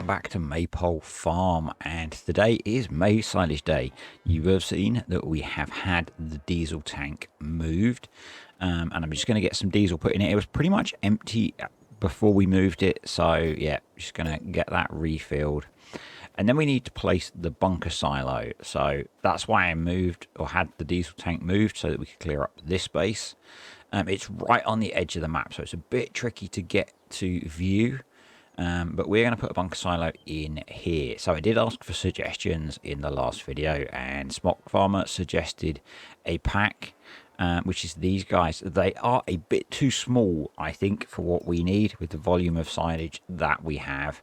welcome back to Maypole Farm, and today is May Silage Day. You will have seen that we have had the diesel tank moved, and I'm just going to get some diesel put in it. It was pretty much empty before we moved it, so yeah, just going to get that refilled. And then we need to place the bunker silo, so that's why I moved, or had the diesel tank moved, so that we could clear up this space. It's right on the edge of the map, so it's a bit tricky to get to view. But we're going to put a bunker silo in here. So I did ask for suggestions in the last video, and Smock Farmer suggested a pack, which is these guys. They are a bit too small, I think, for what we need with the volume of silage that we have.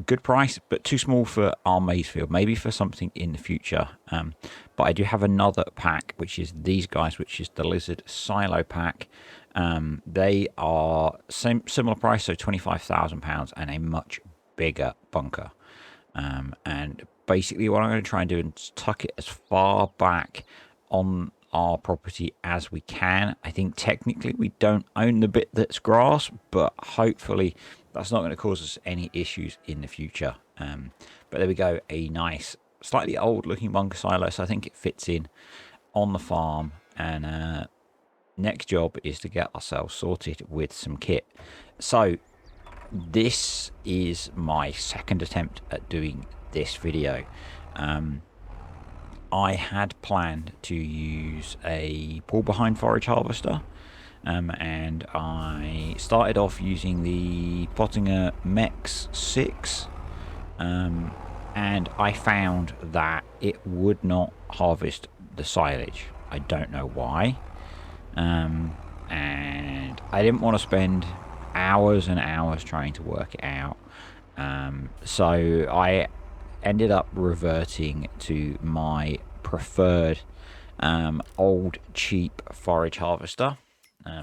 Good price, but too small for our maize field, maybe for something in the future. But I do have another pack, which is these guys, which is the Lizard Silo pack. They are similar price, so £25,000, and a much bigger bunker. And basically what I'm going to try and do is tuck it as far back on our property as we can. I think technically we don't own the bit that's grass, but hopefully that's not going to cause us any issues in the future. But there we go, a nice, slightly old looking bunker silo, so I think it fits in on the farm. And next job is to get ourselves sorted with some kit. So this is my second attempt at doing this video. I had planned to use a pull behind forage harvester, and I started off using the Pottinger Mex 6, and I found that it would not harvest the silage. I don't know why. And I didn't want to spend hours and hours trying to work it out. So I ended up reverting to my preferred old cheap forage harvester.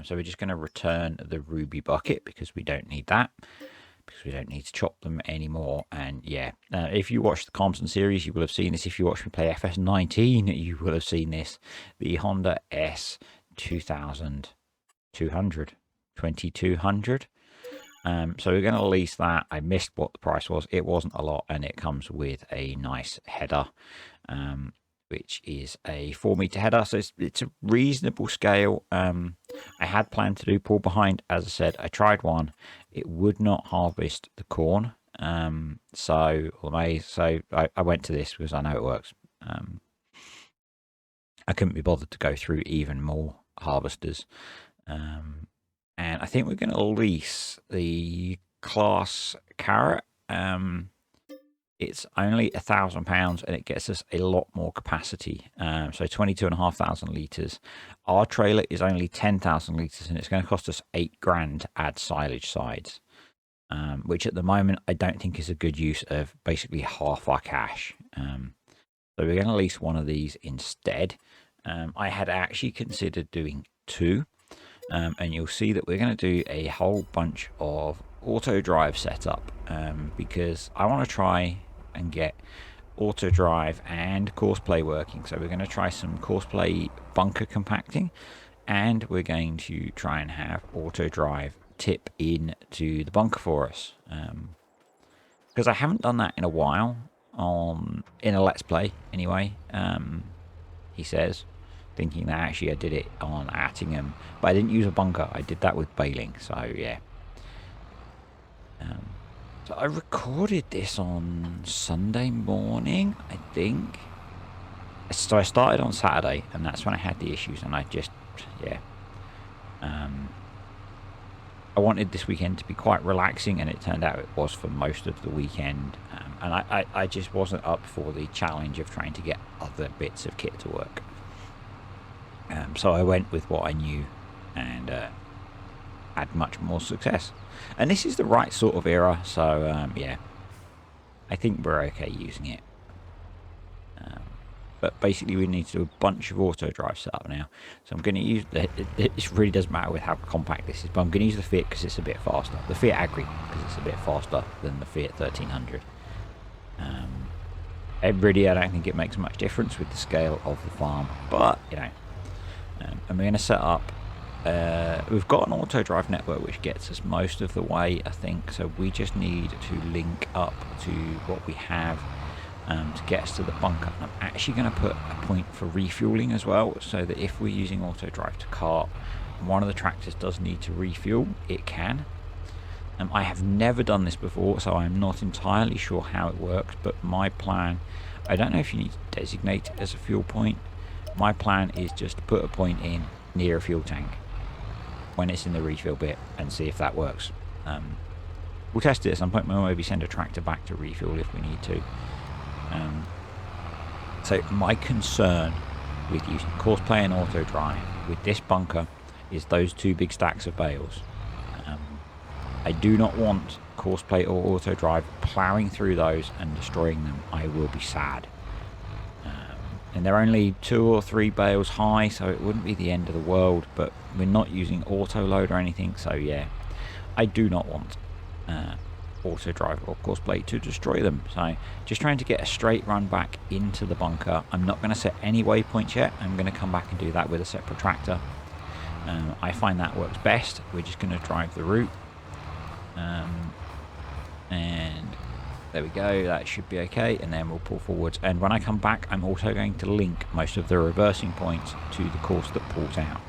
So we're just going to return the ruby bucket because we don't need that, because we don't need to chop them anymore. And yeah, if you watch the Compton series, you will have seen this. If you watch me play FS19, you will have seen this. The Honda S 2200. So we're going to lease that. I missed what the price was. It wasn't a lot, and it comes with a nice header, which is a 4-meter header, so it's a reasonable scale. I had planned to do pull behind. As I said, I tried one. It would not harvest the corn, or maize, so I went to this because I know it works. I couldn't be bothered to go through even more harvesters. And I think we're going to lease the Claas Carrot. It's only £1,000, and it gets us a lot more capacity. So 22,500 litres. Our trailer is only 10,000 litres, and it's going to cost us £8,000 to add silage sides, which at the moment I don't think is a good use of basically half our cash. So we're going to lease one of these instead. I had actually considered doing two. And you'll see that we're going to do a whole bunch of auto drive setup, because I want to try and get auto drive and course play working. So we're going to try some course play bunker compacting, and we're going to try and have auto drive tip in to the bunker for us, because I haven't done that in a while in a let's play anyway. He says, thinking that actually I did it on Attingham, but I didn't use a bunker. I did that with baling. So yeah. So I recorded this on Sunday morning, I think. So I started on Saturday, and that's when I had the issues, and I just, yeah. I wanted this weekend to be quite relaxing, and it turned out it was for most of the weekend. And I just wasn't up for the challenge of trying to get other bits of kit to work. So I went with what I knew, and had much more success. And this is the right sort of era, so yeah, I think we're okay using it. But basically we need to do a bunch of auto drive setup now. So I'm going to use it really doesn't matter with how compact this is, but I'm going to use the Fiat because it's a bit faster. The Fiat Agri because it's a bit faster than the Fiat 1300. Really, I don't think it makes much difference with the scale of the farm, but you know. And we're going to set up we've got an auto drive network which gets us most of the way, I think, so we just need to link up to what we have to get us to the bunker. And I'm actually going to put a point for refueling as well, so that if we're using auto drive to cart and one of the tractors does need to refuel, it can. I have never done this before, so I'm not entirely sure how it works, but my plan, I don't know if you need to designate it as a fuel point. My plan is just to put a point in near a fuel tank when it's in the refill bit and see if that works. We'll test it at some point. We'll maybe send a tractor back to refuel if we need to. So my concern with using Courseplay and auto drive with this bunker is those two big stacks of bales. I do not want Courseplay or auto drive ploughing through those and destroying them. I will be sad. And they're only 2 or 3 bales high, so it wouldn't be the end of the world, but we're not using auto load or anything, so yeah, I do not want auto drive or Courseplay to destroy them. So just trying to get a straight run back into the bunker. I'm not going to set any waypoints yet. I'm going to come back and do that with a separate tractor. I find that works best. We're just going to drive the route. And there we go, that should be okay, and then we'll pull forwards. And when I come back, I'm also going to link most of the reversing points to the course that pulls out.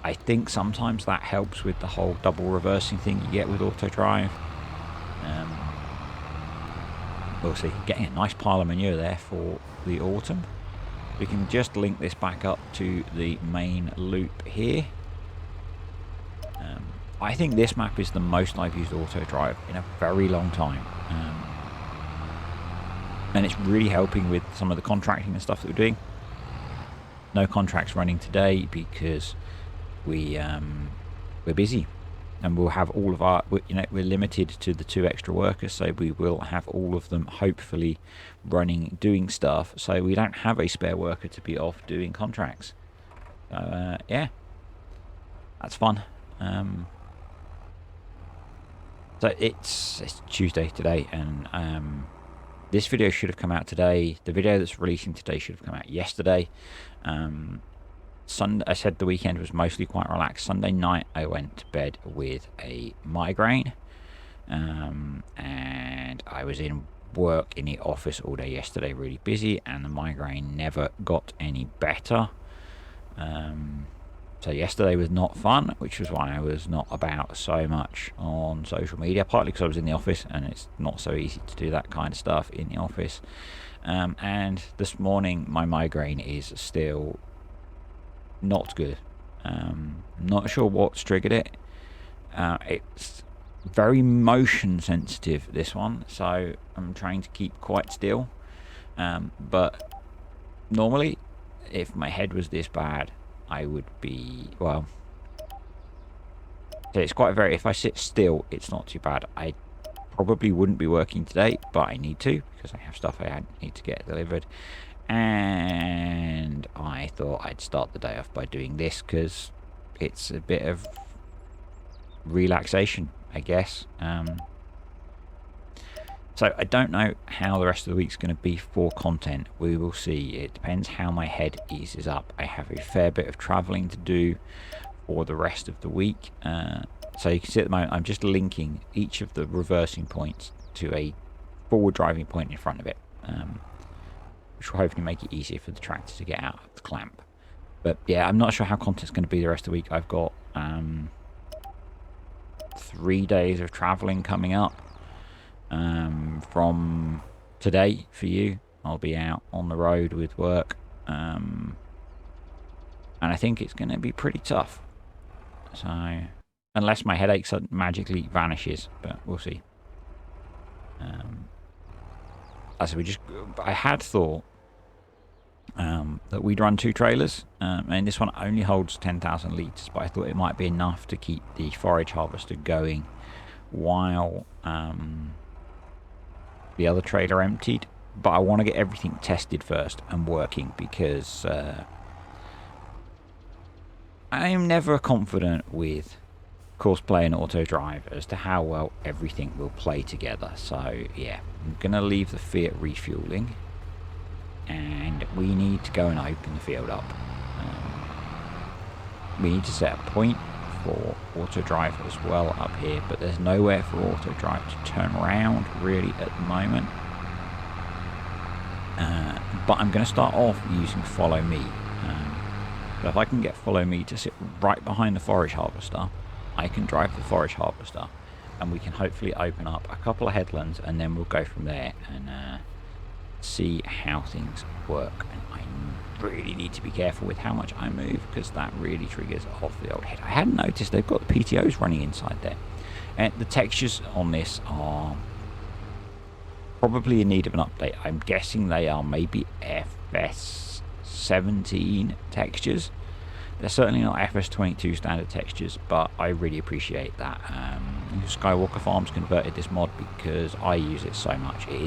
I think sometimes that helps with the whole double reversing thing you get with auto drive. We'll see. Getting a nice pile of manure there for the autumn. We can just link this back up to the main loop here. I think this map is the most I've used auto drive in a very long time, and it's really helping with some of the contracting and stuff that we're doing. No contracts running today because we're busy, and we'll have all of our, we're limited to the 2 extra workers, so we will have all of them hopefully running, doing stuff, so we don't have a spare worker to be off doing contracts. Yeah, that's fun. So it's Tuesday today, and this video should have come out today. The video that's releasing today should have come out yesterday. Sunday, I said the weekend was mostly quite relaxed. Sunday night I went to bed with a migraine, and I was in work in the office all day yesterday, really busy, and the migraine never got any better. So yesterday was not fun, which was why I was not about so much on social media, partly because I was in the office and it's not so easy to do that kind of stuff in the office. And this morning my migraine is still not good. Not sure what's triggered it. It's very motion sensitive, this one, so I'm trying to keep quite still. But normally if my head was this bad, I would be, well, so it's quite if I sit still, it's not too bad. I probably wouldn't be working today, but I need to because I have stuff I need to get delivered. And I thought I'd start the day off by doing this because it's a bit of relaxation, I guess. So I don't know how the rest of the week's going to be for content. We will see. It depends how my head eases up. I have a fair bit of traveling to do for the rest of the week. So you can see at the moment I'm just linking each of the reversing points to a forward driving point in front of it, which will hopefully make it easier for the tractor to get out of the clamp. But yeah, I'm not sure how content's going to be the rest of the week. I've got 3 days of traveling coming up. From today for you, I'll be out on the road with work, and I think it's going to be pretty tough. So, unless my headache magically vanishes, but we'll see. I had thought that we'd run 2 trailers, and this one only holds 10,000 litres, but I thought it might be enough to keep the forage harvester going while the other trailer emptied. But I want to get everything tested first and working, because I am never confident with Courseplay and auto drive as to how well everything will play together. So yeah, I'm gonna leave the Fiat refueling, and we need to go and open the field up. we need to set a point for auto drive as well up here, but there's nowhere for auto drive to turn around really at the moment. But I'm going to start off using follow me. So if I can get follow me to sit right behind the forage harvester, I can drive the forage harvester, and we can hopefully open up a couple of headlands, and then we'll go from there and see how things work. And I really need to be careful with how much I move, because that really triggers off the old head. I hadn't noticed they've got the PTOs running inside there, and the textures on this are probably in need of an update. I'm guessing they are maybe FS 17 textures. They're certainly not FS22 standard textures, but I really appreciate that Skywalker Farms converted this mod, because I use it so much. It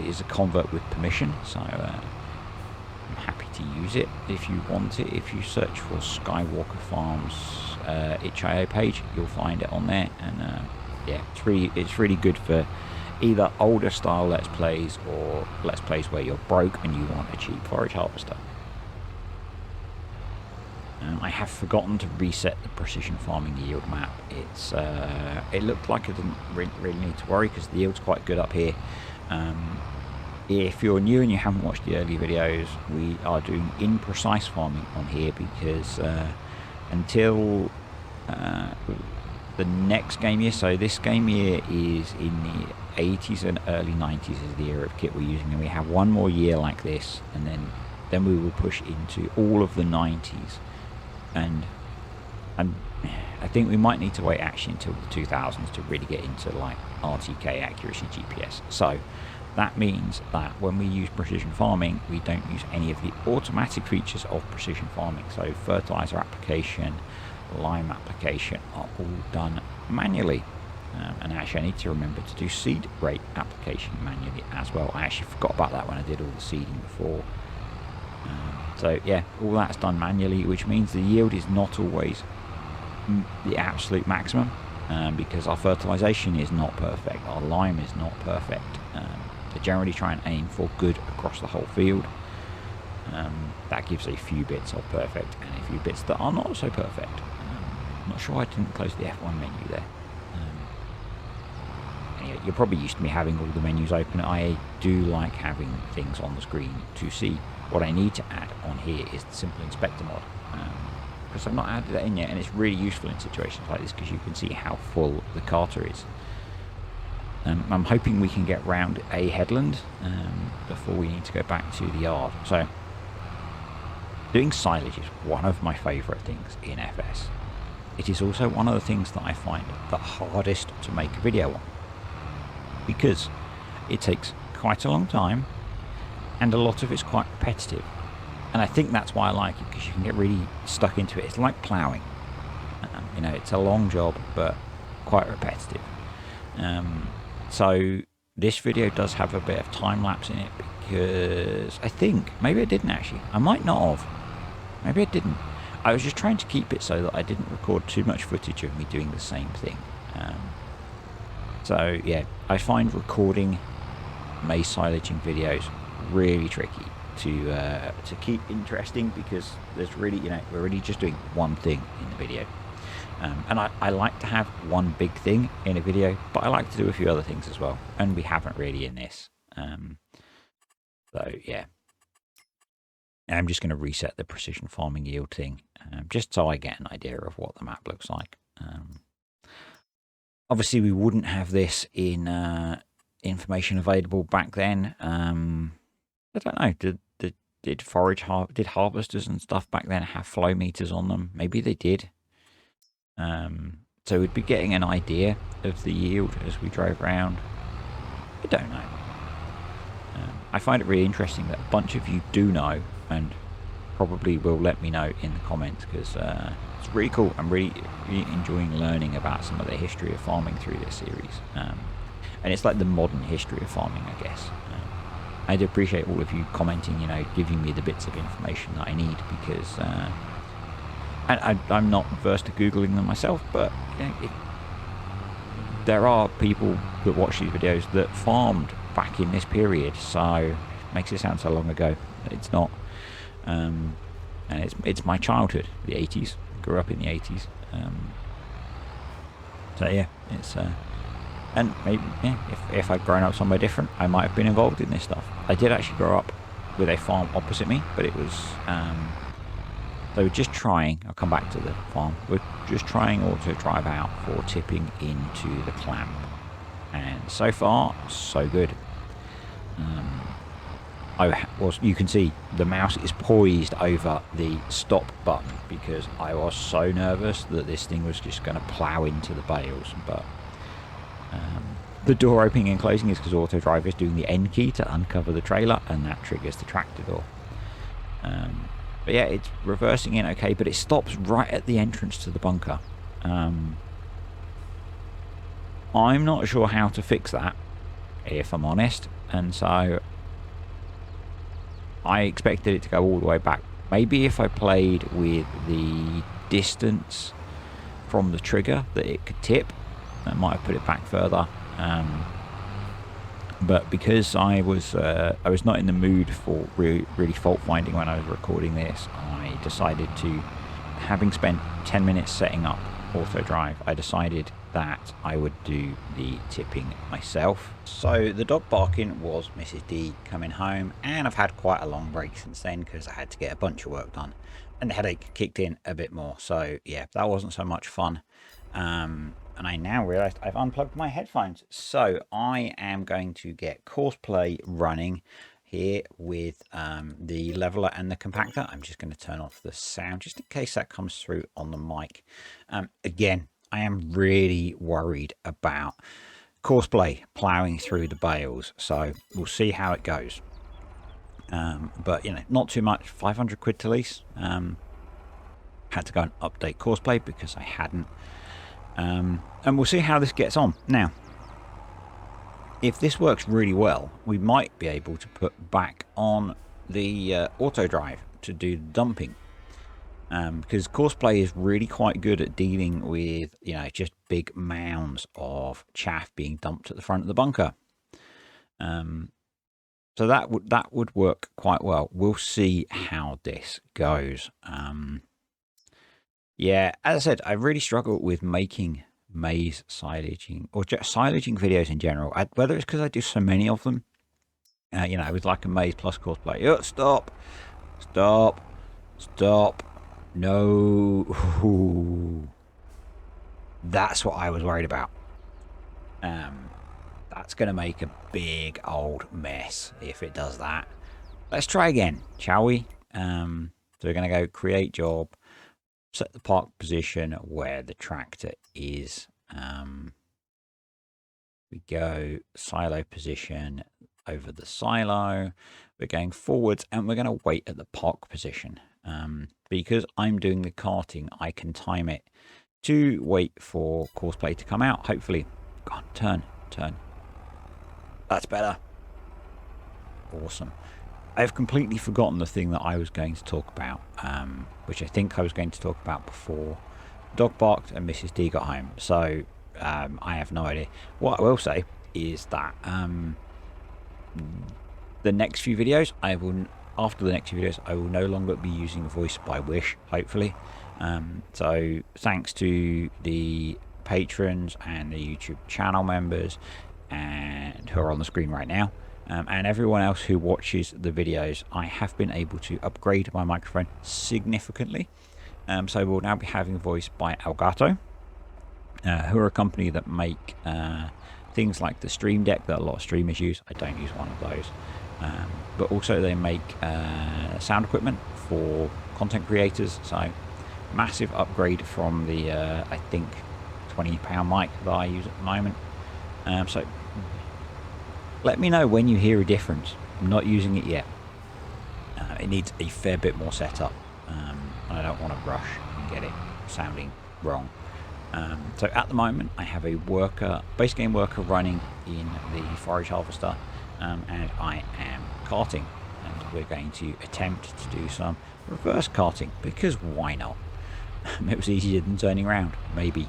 is a convert with permission, so I'm happy to use it if you want it. If you search for Skywalker Farms itch.io page, you'll find it on there, and yeah, it's really good for either older style Let's Plays or Let's Plays where you're broke and you want a cheap forage harvester. I have forgotten to reset the precision farming yield map. It looked like I didn't really need to worry, because the yield's quite good up here. If you're new and you haven't watched the early videos, we are doing imprecise farming on here, because until the next game year, so this game year is in the 80s and early 90s is the era of kit we're using, and we have one more year like this, and then we will push into all of the 90s. And I think we might need to wait actually until the 2000s to really get into like RTK accuracy GPS. So that means that when we use precision farming, we don't use any of the automatic features of precision farming. So fertilizer application, lime application are all done manually. And actually I need to remember to do seed rate application manually as well. I actually forgot about that when I did all the seeding before. So yeah, all that's done manually, which means the yield is not always the absolute maximum, because our fertilization is not perfect, our lime is not perfect. They generally try and aim for good across the whole field. That gives a few bits of perfect and a few bits that are not so perfect. I'm not sure I didn't close the F1 menu there. Anyway, you're probably used to me having all the menus open. I do like having things on the screen to see. What I need to add on here is the simple inspector mod, because I've not added that in yet, and it's really useful in situations like this, because you can see how full the carter is. I'm hoping we can get round a headland before we need to go back to the yard. So doing silage is one of my favourite things in FS. It is also one of the things that I find the hardest to make a video on, because it takes quite a long time, and a lot of it's quite repetitive. And I think that's why I like it, because you can get really stuck into it. It's like ploughing. You know, it's a long job, but quite repetitive. So this video does have a bit of time lapse in it, because I think, maybe I didn't actually. I might not have. Maybe I didn't. I was just trying to keep it so that I didn't record too much footage of me doing the same thing. So yeah, I find recording maize silaging videos really tricky to keep interesting, because there's really, you know, we're really just doing one thing in the video, and I like to have one big thing in a video, but I like to do a few other things as well, and we haven't really in this. So yeah, I'm just going to reset the precision farming yield thing, just so I get an idea of what the map looks like. Obviously we wouldn't have this in information available back then. I don't know, did harvesters and stuff back then have flow meters on them? Maybe they did. So we'd be getting an idea of the yield as we drove around. I don't know. I find it really interesting that a bunch of you do know, and probably will let me know in the comments, because it's really cool. I'm really enjoying learning about some of the history of farming through this series. And it's like the modern history of farming, I guess. I do appreciate all of you commenting, you know, giving me the bits of information that I need, because I'm not versed to Googling them myself, but you know, there are people that watch these videos that farmed back in this period, so it makes it sound so long ago. It's not. And it's my childhood, the 80s. grew up in the 80s. So yeah, it's and maybe if I'd grown up somewhere different, I might have been involved in this stuff. I did actually grow up with a farm opposite me, but it was they were just trying. I'll come back to the farm. We're just trying auto drive out for tipping into the clamp, and so far so good. You can see the mouse is poised over the stop button because I was so nervous that this thing was just going to plow into the bales. But the door opening and closing is because auto drive is doing the N key to uncover the trailer, and that triggers the tractor door. But yeah, it's reversing in okay, but it stops right at the entrance to the bunker. I'm not sure how to fix that, if I'm honest, and so I expected it to go all the way back. Maybe if I played with the distance from the trigger that it could tip, that might have put it back further. But because I was not in the mood for really fault finding when I was recording this, I decided to, having spent 10 minutes setting up auto drive, I decided that I would do the tipping myself. So the dog barking was Mrs. D coming home, and I've had quite a long break since then because I had to get a bunch of work done and the headache kicked in a bit more. So yeah, that wasn't so much fun. And I now realized I've unplugged my headphones, so I am going to get Courseplay running here with the leveler and the compactor. I'm just going to turn off the sound just in case that comes through on the mic. Again, I am really worried about Courseplay plowing through the bales, so we'll see how it goes. But you know, not too much. 500 quid to lease. Had to go and update Courseplay because I hadn't. And we'll see how this gets on. Now, if this works really well, we might be able to put back on the auto drive to do the dumping. Because Courseplay is really quite good at dealing with, you know, just big mounds of chaff being dumped at the front of the bunker. So that would work quite well. We'll see how this goes. Yeah, as I said, I really struggle with making maize silaging or just silaging videos in general. Whether it's because I do so many of them, you know, with like a maize plus Courseplay. Oh, stop, no. That's what I was worried about. That's going to make a big old mess if it does that. Let's try again, shall we? So we're going to go create job. Set the park position where the tractor is. We go silo position over the silo. We're going forwards and we're going to wait at the park position. Because I'm doing the carting, I can time it to wait for Courseplay to come out. Hopefully, God, turn. That's better. Awesome. I've completely forgotten the thing that I was going to talk about, which I think I was going to talk about before dog barked and Mrs. D got home. So I have no idea. What I will say is that the next few videos, after the next few videos, I will no longer be using Voice by Wish, hopefully. So thanks to the patrons and the YouTube channel members and who are on the screen right now. And everyone else who watches the videos, I have been able to upgrade my microphone significantly. So we'll now be having voice by Elgato, who are a company that make things like the Stream Deck that a lot of streamers use. I don't use one of those. But also they make sound equipment for content creators. So massive upgrade from the, I think, £20 mic that I use at the moment. So let me know when you hear a difference. I'm not using it yet. It needs a fair bit more setup. I don't want to rush and get it sounding wrong. So at the moment, I have a base game worker running in the forage harvester, and I am carting. And we're going to attempt to do some reverse carting, because why not? It was easier than turning around, maybe.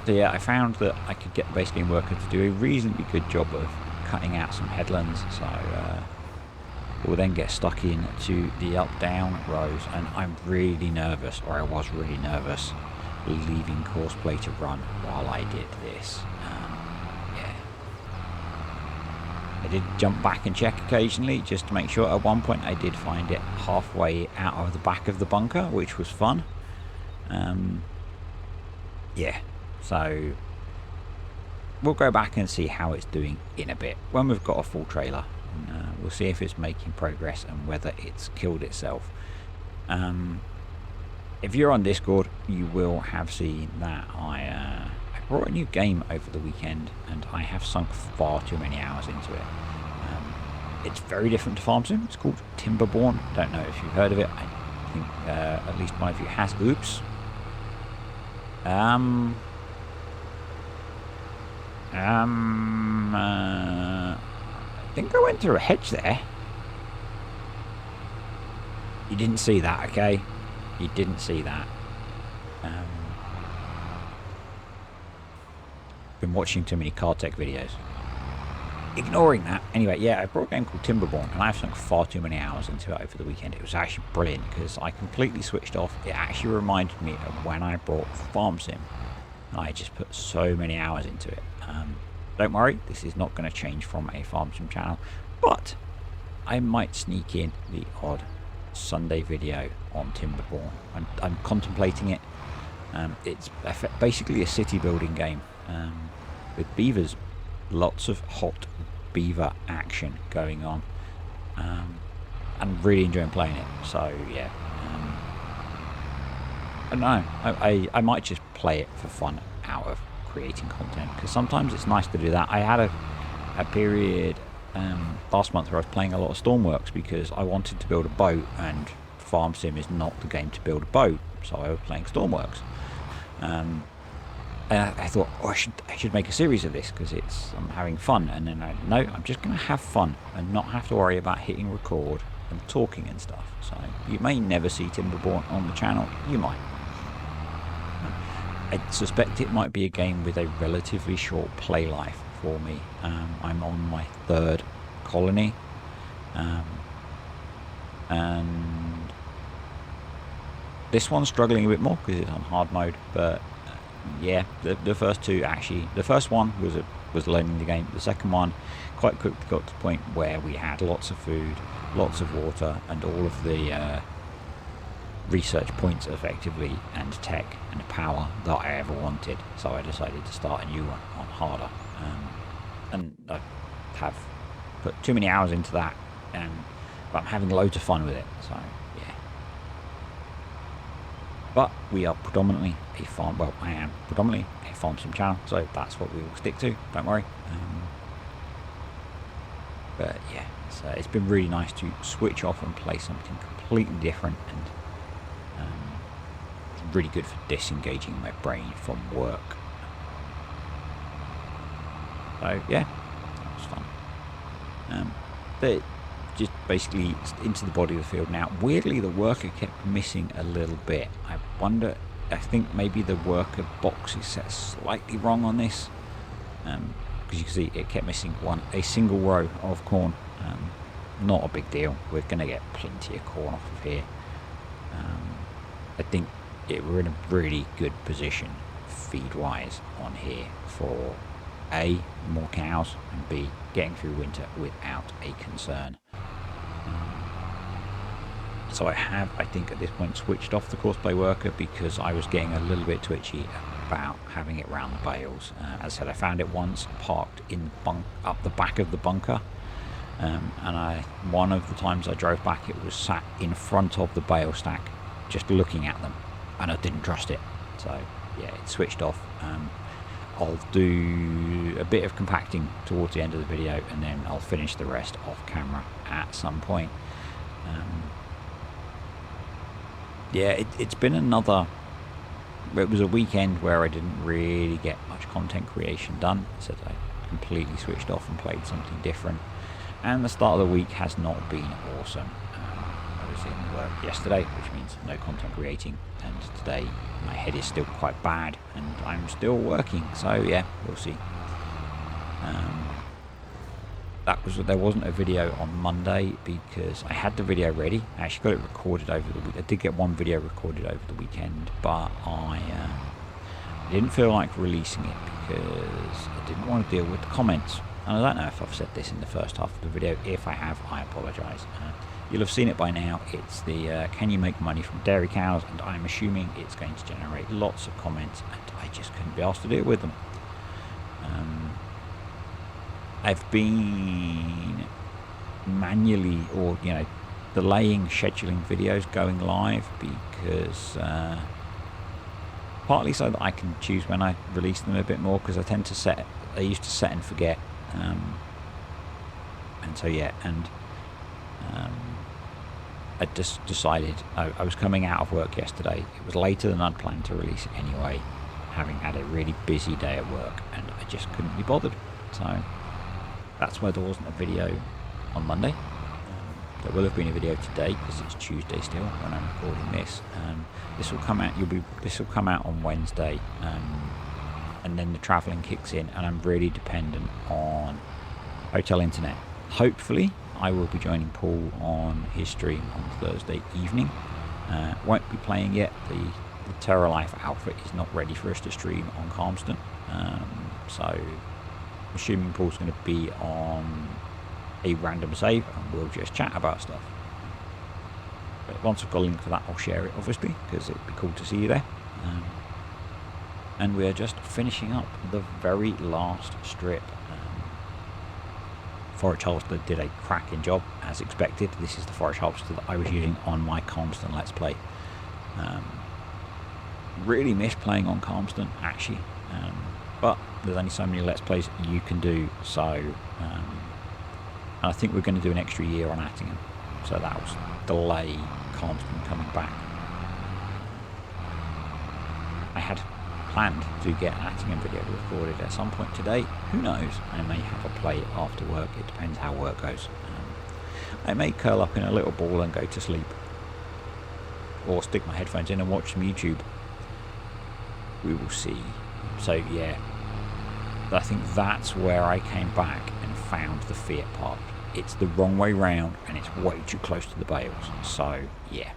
So yeah, I found that I could get the base game worker to do a reasonably good job of cutting out some headlands. So We'll then get stuck in to the up-down rows, and I'm really nervous, or I was really nervous, leaving Courseplay to run while I did this. Yeah. I did jump back and check occasionally just to make sure. At one point I did find it halfway out of the back of the bunker, which was fun. Yeah, so we'll go back and see how it's doing in a bit when we've got a full trailer. We'll see if it's making progress and whether it's killed itself. If you're on Discord, you will have seen that I brought a new game over the weekend, and I have sunk far too many hours into it. It's very different to Farm Sim. It's called Timberborn. Don't know if you've heard of it. I think at least one of you has. Oops. I think I went through a hedge there. You didn't see that, okay? You didn't see that. Been watching too many car tech videos. Ignoring that. Anyway, yeah, I brought a game called Timberborn, and I've sunk far too many hours into it over the weekend. It was actually brilliant because I completely switched off. It actually reminded me of when I brought Farm Sim. I just put so many hours into it. Don't worry, this is not going to change from a Farm Sim channel, but I might sneak in the odd Sunday video on Timberborn. I'm contemplating it. It's basically a city building game with beavers. Lots of hot beaver action going on. I'm really enjoying playing it. So yeah, I don't know. I might just play it for fun out of creating content, because sometimes it's nice to do that. I had a period last month where I was playing a lot of Stormworks because I wanted to build a boat, and Farm Sim is not the game to build a boat, so I was playing Stormworks. And I thought, oh, I should make a series of this because I'm having fun. And then I'm just going to have fun and not have to worry about hitting record and talking and stuff. So you may never see Timberborn on the channel. You might. I suspect it might be a game with a relatively short play life for me. I'm on my 3rd colony, and this one's struggling a bit more because it's on hard mode. But yeah, the first two actually, the first one was learning the game. The second one quite quickly got to the point where we had lots of food, lots of water, and all of the research points effectively, and tech and power that I ever wanted. So I decided to start a new one on harder, and I have put too many hours into that, but I'm having loads of fun with it. So yeah, but we are predominantly a farm. Well, I am predominantly a Farm Sim channel, so that's what we will stick to. Don't worry. But yeah, it's been really nice to switch off and play something completely different, and it's really good for disengaging my brain from work. So yeah, that was fun. But just basically into the body of the field now. Weirdly, the worker kept missing a little bit. I think maybe the worker box is set slightly wrong on this, because you can see it kept missing a single row of corn. Not a big deal. We're going to get plenty of corn off of here. I think we're in a really good position feed-wise on here for A, more cows, and B, getting through winter without a concern. So I have, I think at this point, switched off the Courseplay worker because I was getting a little bit twitchy about having it round the bales. As I said, I found it once parked in up the back of the bunker, and one of the times I drove back, it was sat in front of the bale stack just looking at them, and I didn't trust it. So yeah, it switched off. I'll do a bit of compacting towards the end of the video, and then I'll finish the rest off camera at some point. Yeah, it's been it was a weekend where I didn't really get much content creation done, so I completely switched off and played something different. And the start of the week has not been awesome. I was in work yesterday, which means no content creating, and today my head is still quite bad and I'm still working, so yeah, we'll see. there wasn't a video on Monday because I had the video ready. I actually got it recorded over the week. I did get one video recorded over the weekend, but I didn't feel like releasing it because I didn't want to deal with the comments. And I don't know if I've said this in the first half of the video. If I have, I apologise. You'll have seen it by now. It's the can you make money from dairy cows, and I'm assuming it's going to generate lots of comments, and I just couldn't be asked to deal with them. I've been manually, or delaying scheduling videos going live because partly so that I can choose when I release them a bit more, because I used to set and forget, and so yeah, and I just decided I was coming out of work yesterday. It was later than I'd planned to release it anyway, having had a really busy day at work, and I just couldn't be bothered. So that's why there wasn't a video on Monday. There will have been a video today because it's Tuesday still when I'm recording this. This will come out. This will come out on Wednesday, and then the travelling kicks in, and I'm really dependent on hotel internet. Hopefully, I will be joining Paul on his stream on Thursday evening. Won't be playing yet. The Terra Life outfit is not ready for us to stream on Calmston, so I'm assuming Paul's going to be on a random save and we'll just chat about stuff. But once I've got a link for that, I'll share it, obviously, because it'd be cool to see you there. And we're just finishing up the very last strip. Forage Harvester did a cracking job, as expected. This is the Forage Harvester that I was using on my Calmston Let's Play. Really miss playing on Calmston, actually. But there's only so many Let's Plays you can do, so and I think we're going to do an extra year on Attingham, so that will delay Calmston coming back. I had planned to get an Attingham video recorded at some point today. Who knows? I may have a play after work. It depends how work goes. I may curl up in a little ball and go to sleep, or stick my headphones in and watch some YouTube. We will see. So yeah, I think that's where I came back and found the Fiat part. It's the wrong way round and it's way too close to the bales. So yeah,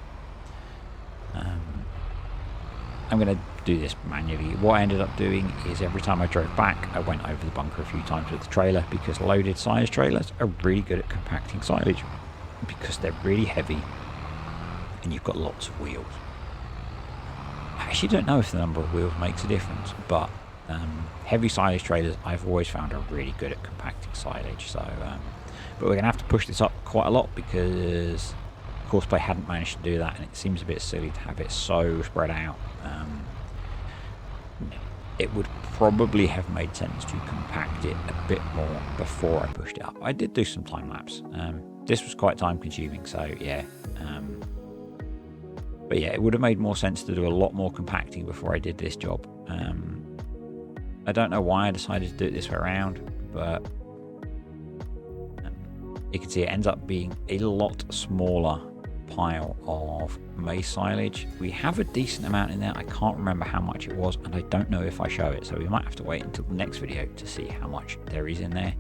I'm going to do this manually. What I ended up doing is every time I drove back, I went over the bunker a few times with the trailer, because loaded silage trailers are really good at compacting silage because they're really heavy and you've got lots of wheels. I actually don't know if the number of wheels makes a difference, but heavy silage trailers I've always found are really good at compacting silage. So but we're going to have to push this up quite a lot because Courseplay hadn't managed to do that, and it seems a bit silly to have it so spread out. It would probably have made sense to compact it a bit more before I pushed it up. I did do some time lapse. This was quite time consuming, so yeah. But yeah, it would have made more sense to do a lot more compacting before I did this job. I don't know why I decided to do it this way around, but you can see it ends up being a lot smaller pile of maize silage. We have a decent amount in there. I can't remember how much it was, and I don't know if I show it, so we might have to wait until the next video to see how much there is in there.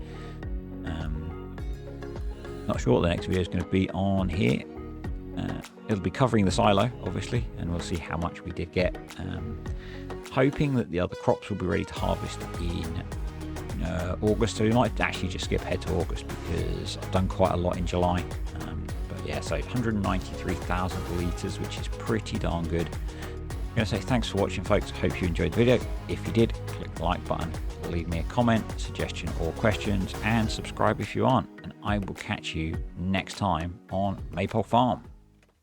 Not sure what the next video is going to be on here. It'll be covering the silo, obviously, and we'll see how much we did get. Hoping that the other crops will be ready to harvest in August, so we might actually just skip ahead to August because I've done quite a lot in July. But yeah, so 193,000 litres, which is pretty darn good. I'm going to say thanks for watching, folks. I hope you enjoyed the video. If you did, click the like button, leave me a comment, suggestion or questions, and subscribe if you aren't. And I will catch you next time on Maypole Farm.